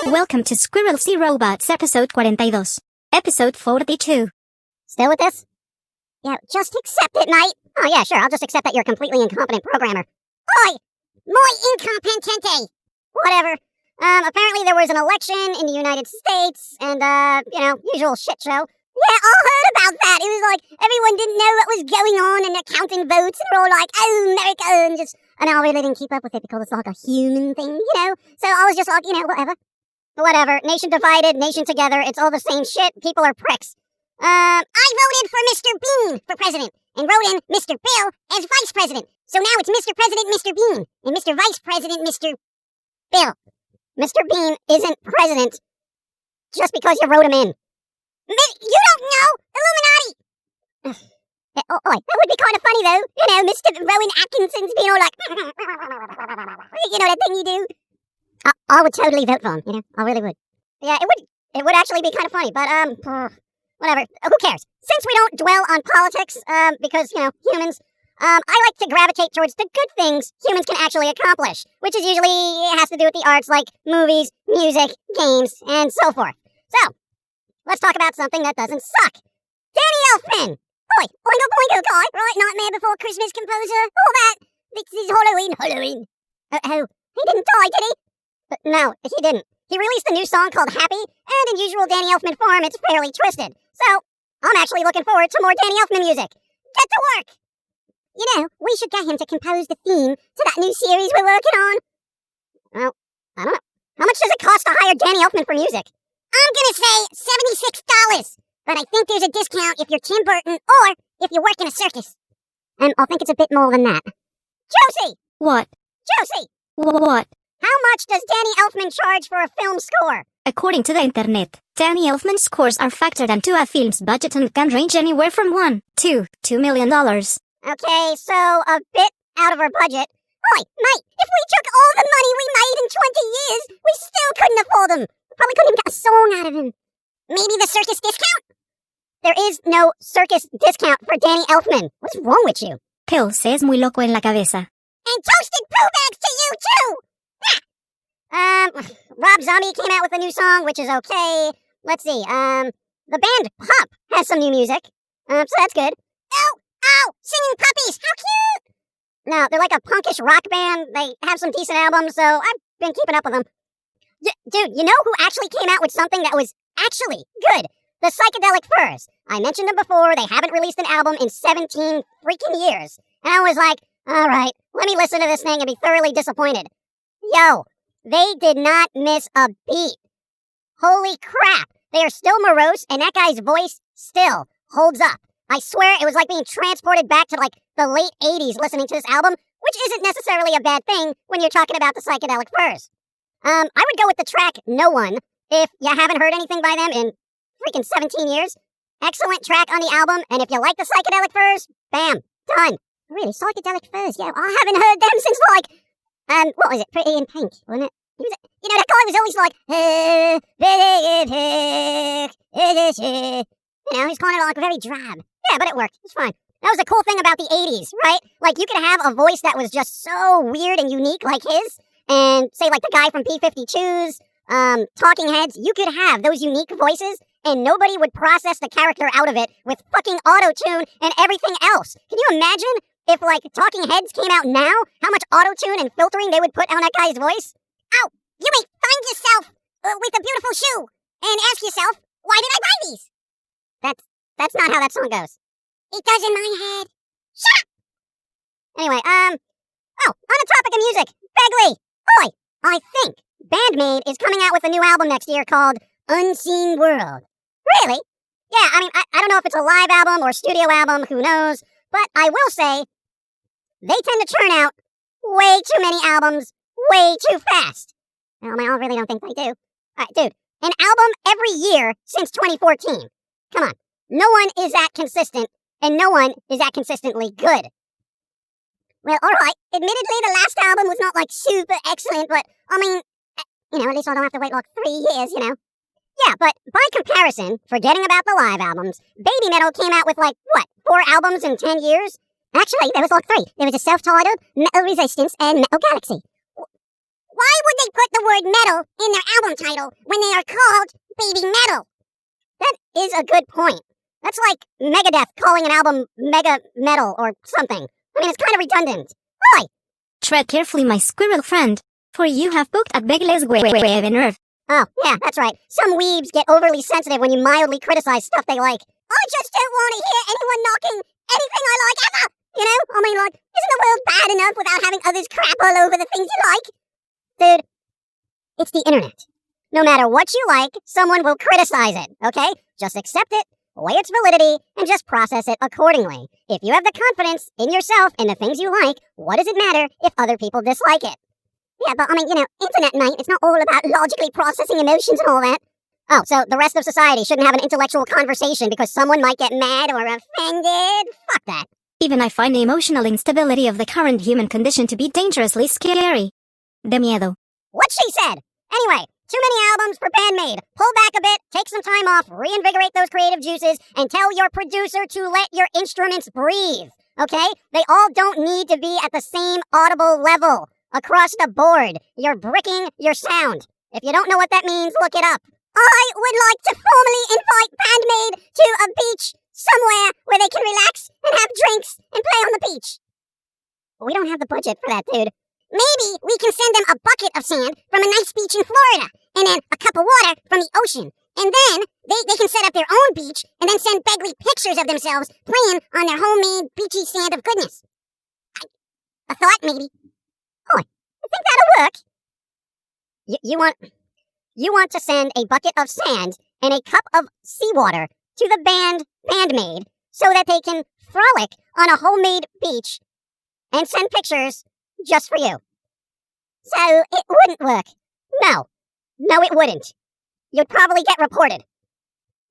Welcome to Squirrel C Robots episode 42. Episode 42. Still with this? Yeah, just accept it, mate. Oh yeah, sure, I'll just accept that you're a completely incompetent programmer. Oi! Muy incompetente! Whatever. Apparently there was an election in the United States, and, usual shit show. Yeah, all heard about that. It was like, everyone didn't know what was going on, and they're counting votes, and they're all like, oh, America, and I really didn't keep up with it because it's like a human thing, So I was just like, whatever. Whatever. Nation divided, nation together. It's all the same shit. People are pricks. I voted for Mr. Bean for president and wrote in Mr. Bill as vice president. So now it's Mr. President, Mr. Bean, and Mr. Vice President, Mr. Bill. Mr. Bean isn't president just because you wrote him in. You don't know! Illuminati! That would be kind of funny, though. Mr. Rowan Atkinson's being all like... that thing you do? I would totally vote for him, I really would. Yeah, it would actually be kind of funny, but, whatever. Who cares? Since we don't dwell on politics, because, humans, I like to gravitate towards the good things humans can actually accomplish, which is usually has to do with the arts like movies, music, games, and so forth. So, let's talk about something that doesn't suck. Danny Elfman! Oi, Oingo Boingo guy, right? Nightmare Before Christmas composer, all that. This is Halloween. He didn't die, did he? No, he didn't. He released a new song called Happy, and in usual Danny Elfman form, it's fairly twisted. So, I'm actually looking forward to more Danny Elfman music. Get to work! We should get him to compose the theme to that new series we're working on. Well, I don't know. How much does it cost to hire Danny Elfman for music? I'm gonna say $76, but I think there's a discount if you're Tim Burton or if you work in a circus. And I think it's a bit more than that. Josie! What? Josie! What? How much does Danny Elfman charge for a film score? According to the internet, Danny Elfman scores are factored into a film's budget and can range anywhere from $1 to $2 million. Okay, so a bit out of our budget. Oi, mate, if we took all the money we made in 20 years, we still couldn't afford him. Probably couldn't even get a song out of him. Maybe the circus discount? There is no circus discount for Danny Elfman. What's wrong with you? Pill says muy loco en la cabeza. And toasted poo bags to you, too! Rob Zombie came out with a new song, which is okay. Let's see, the band Pop has some new music, so that's good. Oh, singing puppies, how cute! No, they're like a punkish rock band. They have some decent albums, so I've been keeping up with them. Dude, you know who actually came out with something that was actually good? The Psychedelic Furs. I mentioned them before. They haven't released an album in 17 freaking years. And I was like, all right, let me listen to this thing and be thoroughly disappointed. Yo, they did not miss a beat. Holy crap. They are still morose, and that guy's voice still holds up. I swear it was like being transported back to, the late 80s listening to this album, which isn't necessarily a bad thing when you're talking about the Psychedelic Furs. I would go with the track No One, if you haven't heard anything by them in freaking 17 years. Excellent track on the album, and if you like the Psychedelic Furs, bam, done. Really, Psychedelic Furs, yeah, I haven't heard them since, what was it, Pretty in Pink, wasn't it? That guy was always like, he's kind of very drab. Yeah, but it worked. It's fine. That was the cool thing about the 80s, right? You could have a voice that was just so weird and unique like his, and say, the guy from P-52's, Talking Heads, you could have those unique voices, and nobody would process the character out of it with fucking auto-tune and everything else. Can you imagine if, Talking Heads came out now, how much auto-tune and filtering they would put on that guy's voice? Oh, you may find yourself with a beautiful shoe and ask yourself, why did I buy these? That's not how that song goes. It does in my head. Shut up! Anyway, on the topic of music, Begley, oi, I think Bandmade is coming out with a new album next year called Unseen World. Really? Yeah, I don't know if it's a live album or studio album, who knows, but I will say, they tend to churn out way too many albums way too fast. Well, I really don't think they do. Alright, dude, an album every year since 2014. Come on, no one is that consistent, and no one is that consistently good. Well, alright, admittedly the last album was not, super excellent, but, at least I don't have to wait, 3 years, Yeah, but by comparison, forgetting about the live albums, Baby Metal came out with 4 albums in 10 years? Actually, there was 3. There was a self-titled, Metal Resistance, and Metal Galaxy. Why would they put the word metal in their album title when they are called Baby Metal? That is a good point. That's like Megadeth calling an album Mega Metal or something. I mean, it's kind of redundant. Why? Tread carefully, my squirrel friend, for you have booked a big lesbian nerve. Oh, yeah, that's right. Some weebs get overly sensitive when you mildly criticize stuff they like. I just don't want to hear anyone knocking anything I like ever! You know? I mean, isn't the world bad enough without having others crap all over the things you like? Dude, it's the internet. No matter what you like, someone will criticize it, okay? Just accept it, weigh its validity, and just process it accordingly. If you have the confidence in yourself and the things you like, what does it matter if other people dislike it? Yeah, but internet night, it's not all about logically processing emotions and all that. Oh, so the rest of society shouldn't have an intellectual conversation because someone might get mad or offended? Fuck that. Even I find the emotional instability of the current human condition to be dangerously scary. De miedo. What she said! Anyway, too many albums per bandmate. Pull back a bit, take some time off, reinvigorate those creative juices, and tell your producer to let your instruments breathe, okay? They all don't need to be at the same audible level. Across the board, you're bricking your sound. If you don't know what that means, look it up. I would like to formally invite Bandmade to a beach somewhere where they can relax and have drinks and play on the beach. We don't have the budget for that, dude. Maybe we can send them a bucket of sand from a nice beach in Florida, and then a cup of water from the ocean. And then they can set up their own beach and then send Begley pictures of themselves playing on their homemade beachy sand of goodness. A thought, maybe. Oh, I think that'll work. You want to send a bucket of sand and a cup of seawater to the Bandmade so that they can frolic on a homemade beach and send pictures just for you. So it wouldn't work. No, it wouldn't. You'd probably get reported.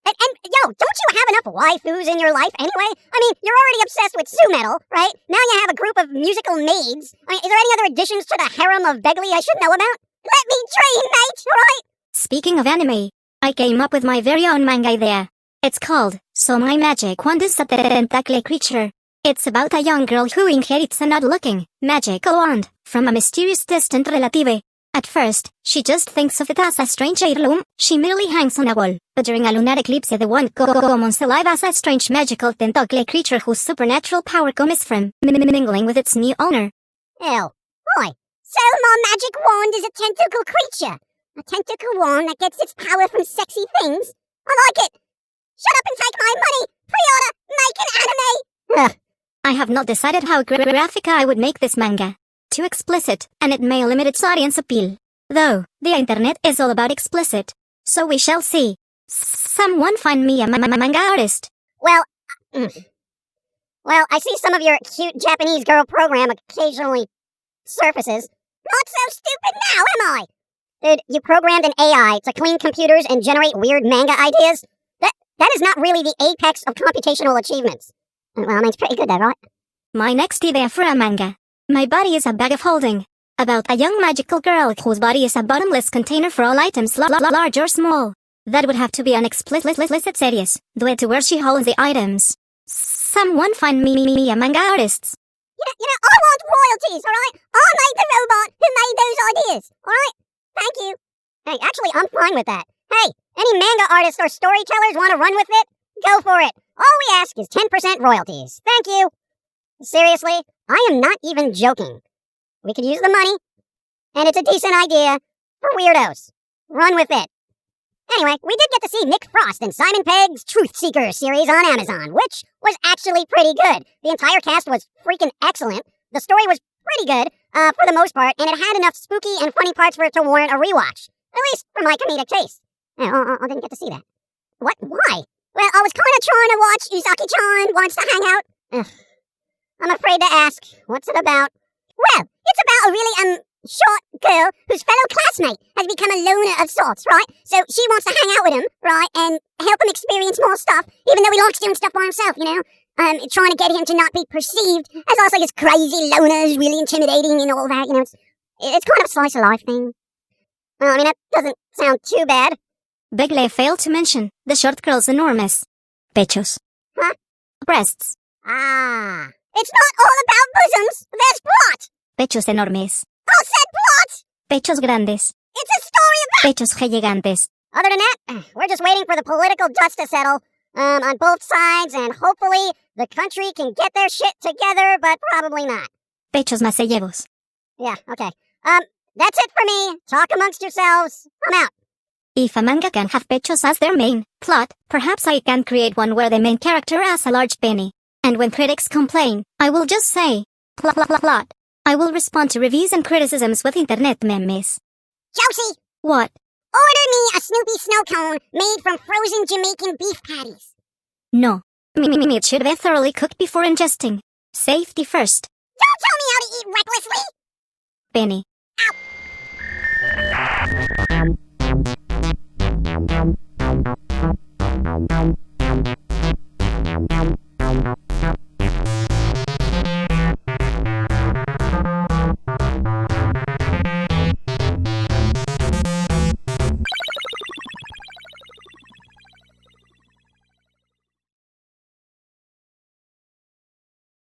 And don't you have enough waifus in your life anyway? I mean, you're already obsessed with Su-Metal, right? Now you have a group of musical maids. I mean, is there any other additions to the harem of Begley I should know about? Let me dream, mate, alright? Speaking of anime, I came up with my very own manga idea. It's called So My Magic Wand is a Tentacle Creature. It's about a young girl who inherits an odd-looking, magical wand from a mysterious distant relative. At first, she just thinks of it as a strange heirloom. She merely hangs on a wall, but during a lunar eclipse the wand comes alive as a strange magical tentacle creature whose supernatural power comes from mingling with its new owner. Ew. Oi. So my magic wand is a tentacle creature. A tentacle wand that gets its power from sexy things. I like it. Shut up and take my money. Pre-order. Make an anime. Ugh. I have not decided how graphic I would make this manga. Too explicit, and it may limit its audience appeal. Though, the internet is all about explicit. So we shall see. Someone find me a manga artist. Well, I see some of your cute Japanese girl program occasionally surfaces. Not so stupid now, am I? Dude, you programmed an AI to clean computers and generate weird manga ideas? That is not really the apex of computational achievements. Well, I mean, it's pretty good though, right? My next idea for a manga. My body is a bag of holding. About a young magical girl whose body is a bottomless container for all items large or small. That would have to be an explicit series, the way to where she holds the items. Someone find me a manga artist. I want royalties, alright? I made the robot who made those ideas, alright? Thank you. Hey, actually, I'm fine with that. Hey, any manga artists or storytellers want to run with it? Go for it. All we ask is 10% royalties. Thank you. Seriously, I am not even joking. We could use the money, and it's a decent idea for weirdos. Run with it. Anyway, we did get to see Nick Frost in Simon Pegg's Truth Seeker series on Amazon, which was actually pretty good. The entire cast was freaking excellent. The story was pretty good, for the most part, and it had enough spooky and funny parts for it to warrant a rewatch. At least for my comedic taste. I didn't get to see that. What? Why? Well, I was kind of trying to watch Uzaki-chan Wants to Hang Out. Ugh. I'm afraid to ask. What's it about? Well, it's about a really, short girl whose fellow classmate has become a loner of sorts, right? So she wants to hang out with him, right, and help him experience more stuff, even though he likes doing stuff by himself, you know? Trying to get him to not be perceived as also this crazy loner who's really intimidating and all that, you know? It's kind of a slice of life thing. Well, I mean, that doesn't sound too bad. Begle failed to mention the short girl's enormous pechos. Huh? Breasts. Ah. It's not all about bosoms. There's plot. Pechos enormes. I said plot. Pechos grandes. It's a story about... Pechos gigantes. Other than that, we're just waiting for the political dust to settle on both sides, and hopefully the country can get their shit together, but probably not. Pechos macellevos. Yeah, okay. That's it for me. Talk amongst yourselves. I'm out. If a manga can have pechos as their main plot, perhaps I can create one where the main character has a large penny. And when critics complain, I will just say, plot. I will respond to reviews and criticisms with internet memes. Josie! What? Order me a Snoopy snow cone made from frozen Jamaican beef patties. No. It should be thoroughly cooked before ingesting. Safety first. Don't tell me how to eat recklessly! Penny. Ow.